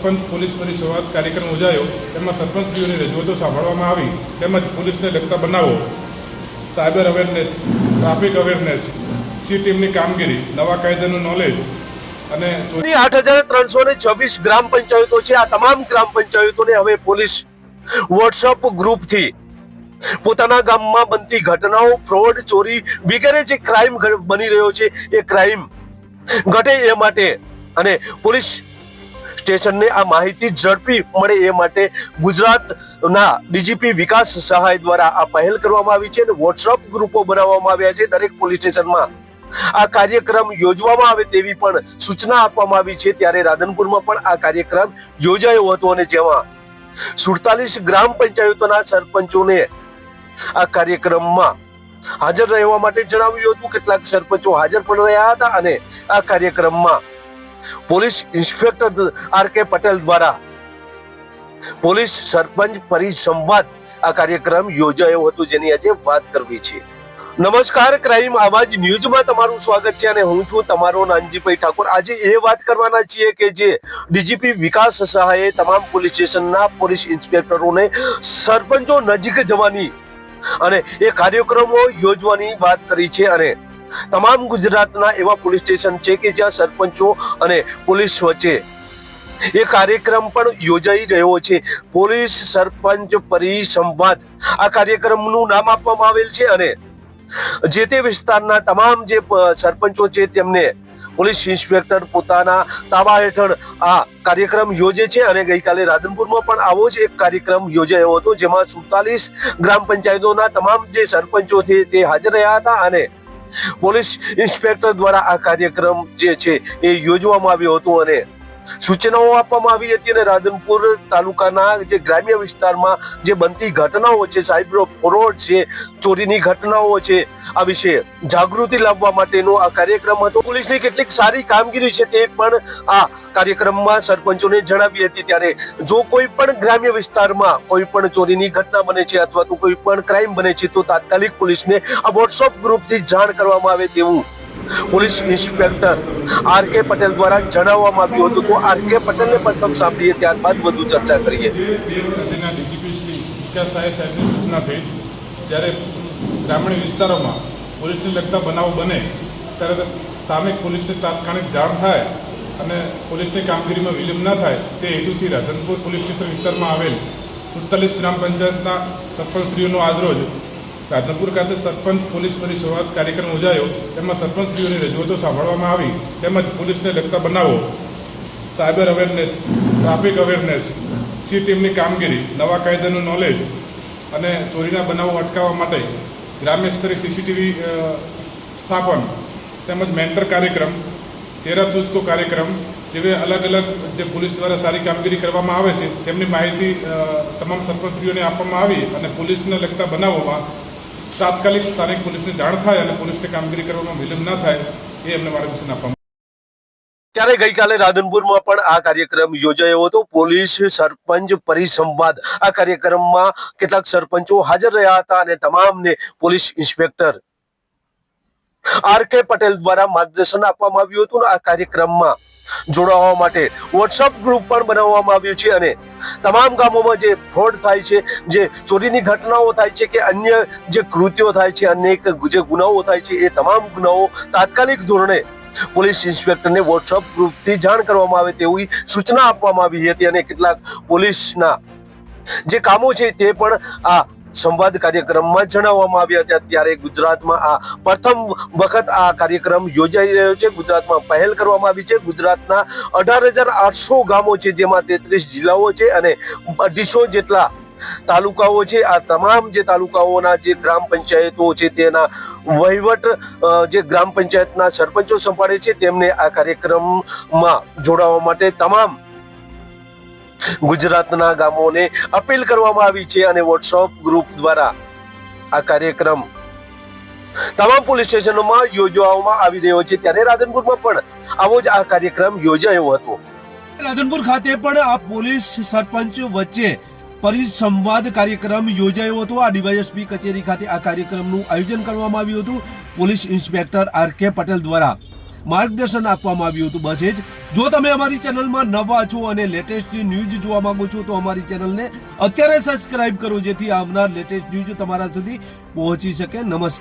સરપંચ police પરિસંવાદ કાર્યક્રમ યોજાયો, તેમાં સરપંચશ્રીઓની રજૂઆતો સાંભળવામાં આવી તેમજ પોલીસને લગતા બનાવો, cyber awareness, traffic awareness, C ટીમની કામગીરી, નવા કાયદાનું નોલેજ અને 8,326 ગ્રામ પંચાયતો છે। આ તમામ ગ્રામ પંચાયતોને હવે પોલીસ વોટ્સઅપ ગ્રુપથી પોતાના ગામમાં બનતી ઘટનાઓ, ફ્રોડ, ચોરી વગેરે જે ક્રાઇમ બની રહ્યો છે એ ક્રાઇમ ઘટે એ માટે અને પોલીસ સ્ટેશનને આ માહિતી ઝડપી મળે એ માટે ગુજરાતના ડીજીપી વિકાસ સહાય દ્વારા આ પહેલ કરવામાં આવી છે અને વોટ્સઅપ ગ્રુપો બનાવવામાં આવ્યા છે। દરેક પોલીસ સ્ટેશનમાં આ કાર્યક્રમ યોજવામાં આવે તેવી પણ સૂચના આપવામાં આવી છે। ત્યારે રાધનપુરમાં પણ આ કાર્યક્રમ યોજાયો હતો અને જેમાં 47 ગ્રામ પંચાયતોના સરપંચોને આ કાર્યક્રમમાં હાજર રહેવા માટે જણાવ્યું હતું। કેટલાક સરપંચો હાજર પણ રહ્યા હતા અને આ કાર્યક્રમમાં પોલીસ ઇન્સ્પેક્ટર આર.કે. પટેલ દ્વારા પોલીસ સરપંચ પરિસંવાદ આ કાર્યક્રમ યોજાયો હતો, જેની આજે વાત કરવી છે। નમસ્કાર, ક્રાઇમ આવાજ ન્યૂઝમાં તમારું સ્વાગત છે અને હું છું તમારો નાનજીભાઈ ઠાકોર। આજે એ વાત કરવાના છીએ કે જે ડીજીપી વિકાસ સહાયે તમામ પોલીસ સ્ટેશનના પોલીસ ઇન્સ્પેક્ટરોને સરપંચો નજીક જવાની અને એ કાર્યક્રમો યોજવાની વાત કરી છે અને તમામ ગુજરાતના એવા પોલીસ સ્ટેશન છે કે જ્યાં સરપંચો અને પોલીસ વચ્ચે એ કાર્યક્રમ પણ યોજાઈ રહ્યો છે। પોલીસ સરપંચ પરિસંવાદ આ કાર્યક્રમનું નામ આપવામાં આવેલ છે અને જે તે વિસ્તારના તમામ જે સરપંચો છે તેમને પોલીસ ઇન્સ્પેક્ટર પોતાના તાબા હેઠળ આ કાર્યક્રમ યોજે છે અને ગઈકાલે રાધનપુરમાં પણ આવો જ એક કાર્યક્રમ યોજાયો હતો, જેમાં 47 ગ્રામ પંચાયતોના તમામ જે સરપંચો છે તે હાજર રહ્યા હતા અને પોલીસ ઇન્સ્પેક્ટર દ્વારા આ કાર્યક્રમ જે છે એ યોજવામાં આવ્યો હતો અને સૂચનાઓ આપવામાં આવી હતી અને રાધનપુર તાલુકાના જે ગ્રામ્ય વિસ્તારમાં જે બનતી ઘટનાઓ છે, સાયબર ફ્રોડ છે, ચોરીની ઘટનાઓ છે, આ વિશે જાગૃતિ લાવવા માટેનો આ કાર્યક્રમ હતો। પોલીસની કેટલીક સારી કામગીરી છે તે પણ આ કાર્યક્રમમાં સરપંચોને જણાવી હતી। ત્યારે જો કોઈ પણ ગ્રામ્ય વિસ્તારમાં કોઈ પણ ચોરીની ઘટના બને છે અથવા તો કોઈ પણ ક્રાઇમ બને છે તો તાત્કાલિક પોલીસને આ વોટ્સઅપ ગ્રુપથી જાણ કરવામાં આવે તેવું પોલીસ ઇન્સ્પેક્ટર આર.કે. પટેલ દ્વારા જણાવવામાં આવ્યું હતું। તો આર.કે. પટેલને પ્રથમ સાંભળીએ, ત્યારબાદ વધુ ચર્ચા કરીએ। ડીજીપી શ્રી વિકાસ સહાય સાહેબની સૂચનાથી જ્યારે ગ્રામીણ વિસ્તારોમાં પોલીસને લગતા બનાવો બને ત્યારે સ્થાનિક પોલીસને તાત્કાલિક જાણ થાય અને પોલીસની કામગીરીમાં વિલંબ ન થાય તે હેતુથી રાધનપુર પોલીસ સ્ટેશન વિસ્તારમાં આવેલ 47 ગ્રામ પંચાયતના સરપંચશ્રીઓનો આજરોજ રાધનપુર ખાતે સરપંચ પોલીસ પરિસંવાદ કાર્યક્રમ યોજાયો, તેમાં સરપંચશ્રીઓની રજૂઆતો સાંભળવામાં આવી તેમજ પોલીસને લગતા બનાવો, cyber awareness, traffic awareness, C ટીમની કામગીરી, નવા કાયદાનું નોલેજ અને ચોરીના બનાવો અટકાવવા માટે ગ્રામ્ય સ્તરે સીસીટીવી સ્થાપન તેમજ મેન્ટર કાર્યક્રમ, તેરા તુજકો કાર્યક્રમ જેવી અલગ અલગ જે પોલીસ દ્વારા સારી કામગીરી કરવામાં આવે છે તેમની માહિતી તમામ સરપંચશ્રીઓને આપવામાં આવી અને પોલીસને લગતા બનાવોમાં તાત્કાલિક સ્થાનિક પોલીસને જાણ થાય અને પોલીસની કામગીરી કરવામાં વિલંબ ન થાય એ અમને માર્ગદર્શન આપવામાં। ત્યારે ગઈકાલે રાધનપુરમાં પણ આ કાર્યક્રમ યોજાયો હતો, પોલીસ સરપંચ પરિસંવાદ। આ કાર્યક્રમમાં કેટલાક સરપંચો હાજર રહ્યા હતા અને તમામને પોલીસ ઇન્સ્પેક્ટર આર.કે. પટેલ દ્વારા માર્ગદર્શન આપવામાં આવ્યું હતું। આ કાર્યક્રમમાં જોડાવા માટે વોટ્સઅપ ગ્રુપ પણ બનાવવામાં આવ્યું છે અને તમામ ગામોમાં જે ફ્રોડ થાય છે, જે ચોરીની ઘટનાઓ થાય છે કે અન્ય જે કૃત્યો થાય છે, અનેક જે ગુનાઓ થાય છે એ તમામ ગુનાઓ તાત્કાલિક ધોરણે પોલીસ ઇન્સ્પેક્ટરને વોટ્સઅપ ગ્રુપથી જાણ કરવામાં આવે તેવી સૂચના આપવામાં આવી હતી અને કેટલાક પોલીસના જે કામો છે તે પણ આ સંવાદ કાર્યક્રમમાં જણાવવામાં આવ્યા હતા। ત્યારે ગુજરાતમાં આ પ્રથમ વખત આ કાર્યક્રમ યોજાઈ રહ્યો છે, ગુજરાતમાં પહેલ કરવામાં આવી છે। ગુજરાતના 18,800 ગામો છે, જેમાં 33 જિલ્લાઓ છે અને 250 જેટલા તાલુકાઓ છે। આ તમામ જે તાલુકાઓના જે ગ્રામ પંચાયતો છે તેના વહીવટ જે ગ્રામ પંચાયતના સરપંચો સંભાળે છે તેમને આ કાર્યક્રમમાં જોડાવા માટે તમામ ગુજરાતના ગામોને અપીલ કરવામાં આવી છે અને વોટ્સઅપ ગ્રુપ દ્વારા આ કાર્યક્રમ તમામ પોલીસ સ્ટેશનોમાં યોજવામાં આવી રહ્યો છે। ત્યારે રાધનપુરમાં પણ આવો જ આ કાર્યક્રમ યોજાયો હતો। રાધનપુર ખાતે પણ આ પોલીસ સરપંચ વચ્ચે પરિસંવાદ કાર્યક્રમ યોજાયો હતો। આ ડીવાયએસપી કચેરી ખાતે આ કાર્યક્રમનું આયોજન કરવામાં આવ્યું હતું। Police inspector R.K.. પટેલ દ્વારા માર્ગદર્શન આપવામાં આવ્યું હતું. બસ એ જ. જો તમે અમારી ચેનલમાં નવા છો અને લેટેસ્ટ ન્યૂઝ જોવા માંગો છો તો અમારી ચેનલને અત્યારે સબસ્ક્રાઇબ કરો, જેથી આવનાર લેટેસ્ટ ન્યૂઝ તમારા સુધી પહોંચી શકે. નમસ્કાર.